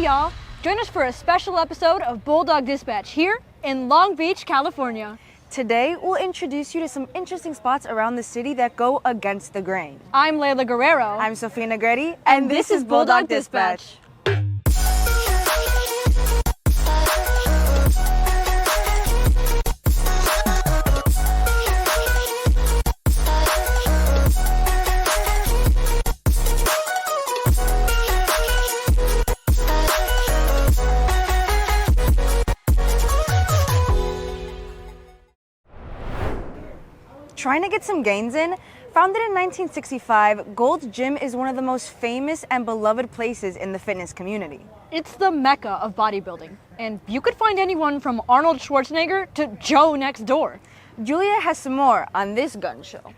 y'all! Join us for a special episode of Bulldog Dispatch here in Long Beach, California. Today, we'll introduce you to some interesting spots around the city that go against the grain. I'm Layla Guerrero. I'm Sofia Negretti, and this is Bulldog Dispatch. Trying to get some gains in? Founded in 1965, Gold's Gym is one of the most famous and beloved places in the fitness community. It's the mecca of bodybuilding, and you could find anyone from Arnold Schwarzenegger to Joe next door. Julia has some more on this gun show.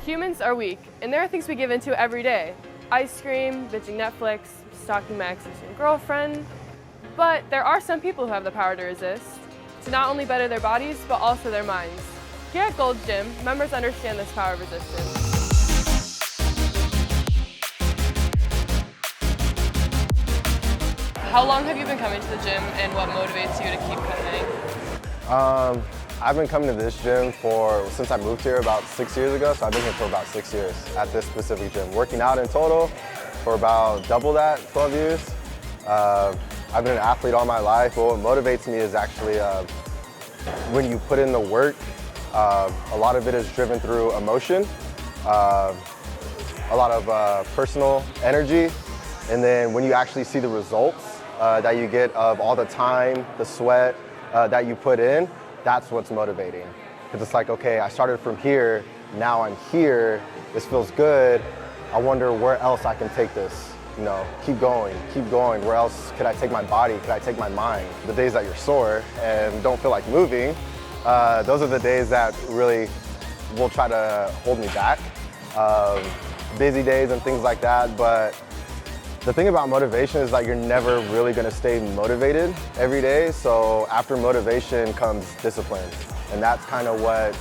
Humans are weak, and there are things we give into every day. Ice cream, binging Netflix, stalking my ex-and girlfriend. But there are some people who have the power to resist, to not only better their bodies, but also their minds. Here at Gold's Gym, members understand this power of resistance. How long have you been coming to the gym, and what motivates you to keep coming? I've been coming to this gym since I moved here about 6 years ago, so I've been here for about 6 years at this specific gym. Working out in total for about double that, 12 years. I've been an athlete all my life, but what motivates me is actually when you put in the work. A lot of it is driven through emotion, a lot of personal energy, and then when you actually see the results that you get of all the time, the sweat that you put in, that's what's motivating. Because it's like, okay, I started from here, now I'm here, this feels good, I wonder where else I can take this. You know, keep going, where else could I take my body, could I take my mind? The days that you're sore and don't feel like moving, those are the days that really will try to hold me back. Busy days and things like that, but the thing about motivation is that you're never really gonna stay motivated every day, so after motivation comes discipline. And that's kind of what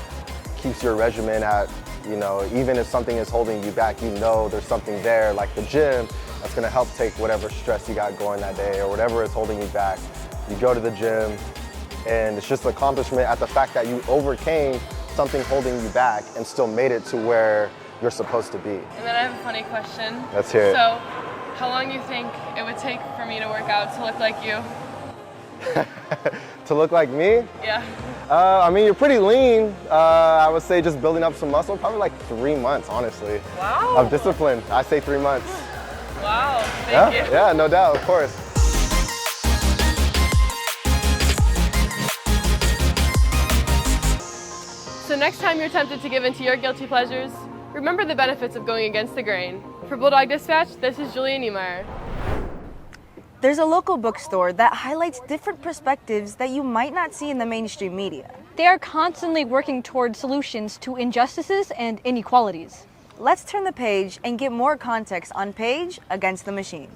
keeps your regimen at, you know, even if something is holding you back, you know there's something there, like the gym, that's gonna help take whatever stress you got going that day or whatever is holding you back. You go to the gym, and it's just an accomplishment at the fact that you overcame something holding you back and still made it to where you're supposed to be. And then I have a funny question. Let's hear it. So, how long do you think it would take for me to work out to look like you? To look like me? Yeah. I mean, you're pretty lean. I would say just building up some muscle, probably like 3 months, honestly. Wow. Of discipline. I say 3 months. Wow, thank you. Yeah, no doubt, of course. So next time you're tempted to give in to your guilty pleasures, remember the benefits of going against the grain. For Bulldog Dispatch, this is Julia Niemeyer. There's a local bookstore that highlights different perspectives that you might not see in the mainstream media. They are constantly working towards solutions to injustices and inequalities. Let's turn the page and get more context on Page Against the Machine.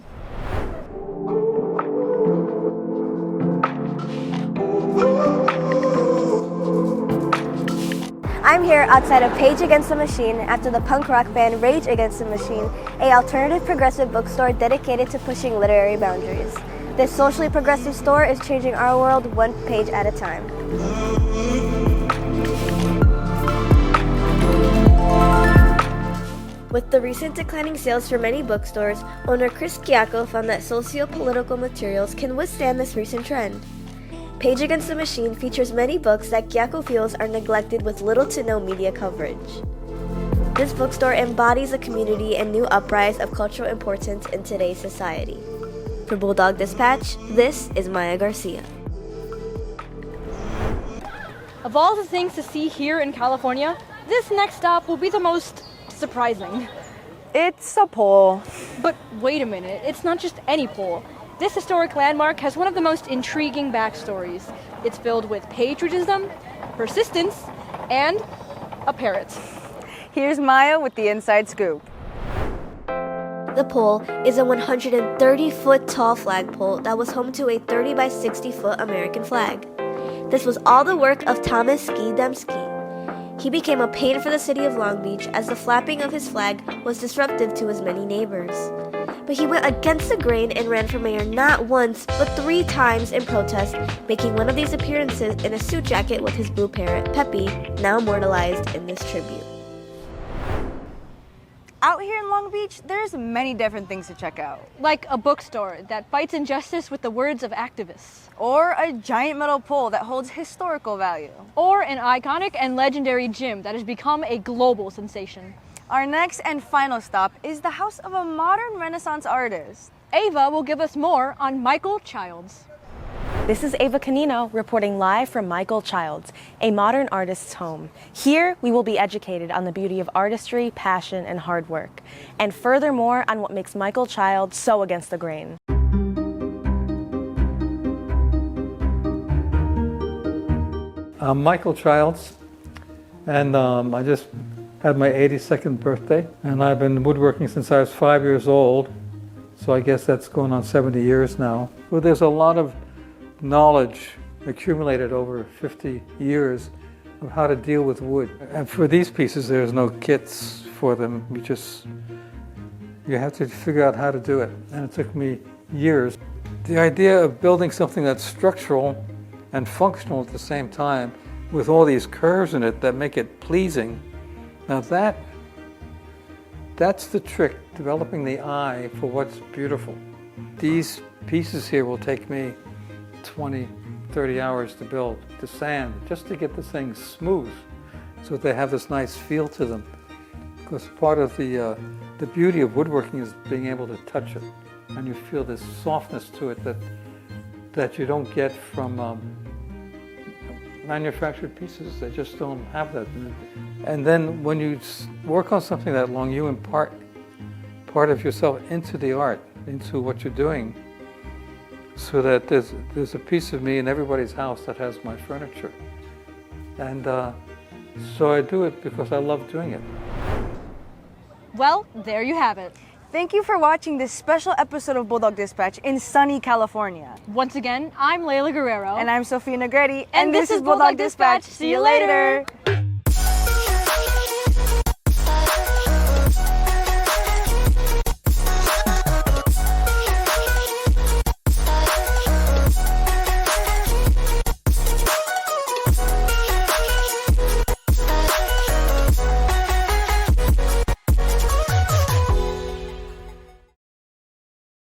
I'm here outside of Page Against the Machine after the punk rock band Rage Against the Machine, an alternative progressive bookstore dedicated to pushing literary boundaries. This socially progressive store is changing our world one page at a time. With the recent declining sales for many bookstores, owner Chris Giacco found that socio-political materials can withstand this recent trend. Page Against the Machine features many books that Giacco feels are neglected with little to no media coverage. This bookstore embodies a community and new uprise of cultural importance in today's society. For Bulldog Dispatch, this is Maya Garcia. Of all the things to see here in California, this next stop will be the most surprising. It's a pole. But wait a minute, it's not just any pole. This historic landmark has one of the most intriguing backstories. It's filled with patriotism, persistence, and a parrot. Here's Maya with the inside scoop. The pole is a 130-foot tall flagpole that was home to a 30 by 60-foot American flag. This was all the work of Thomas Ski Dembski. He became a pain for the city of Long Beach as the flapping of his flag was disruptive to his many neighbors. but he went against the grain and ran for mayor not once, but 3 times in protest, making one of these appearances in a suit jacket with his blue parrot, Peppy, now immortalized in this tribute. Out here in Long Beach, there's many different things to check out. Like a bookstore that fights injustice with the words of activists. Or a giant metal pole that holds historical value. Or an iconic and legendary gym that has become a global sensation. Our next and final stop is the house of a modern Renaissance artist. Ava will give us more on Michael Childs. This is Ava Canino reporting live from Michael Childs, a modern artist's home. Here, we will be educated on the beauty of artistry, passion, and hard work, and furthermore on what makes Michael Childs so against the grain. I'm Michael Childs, and I just had my 82nd birthday, and I've been woodworking since I was 5 years old, so I guess that's going on 70 years now. Well, there's a lot of knowledge accumulated over 50 years of how to deal with wood. And for these pieces, there's no kits for them. You have to figure out how to do it, and it took me years. The idea of building something that's structural and functional at the same time, with all these curves in it that make it pleasing, now that's the trick, developing the eye for what's beautiful. These pieces here will take me 20, 30 hours to build, to sand, just to get the things smooth so that they have this nice feel to them. Because part of the beauty of woodworking is being able to touch it, and you feel this softness to it that you don't get from manufactured pieces. They just don't have that. And then when you work on something that long, you impart part of yourself into the art, into what you're doing, so that there's a piece of me in everybody's house that has my furniture. And so I do it because I love doing it. Well, there you have it. Thank you for watching this special episode of Bulldog Dispatch in sunny California. Once again, I'm Layla Guerrero. And I'm Sofia Negretti. And this is Bulldog Dispatch. See you later.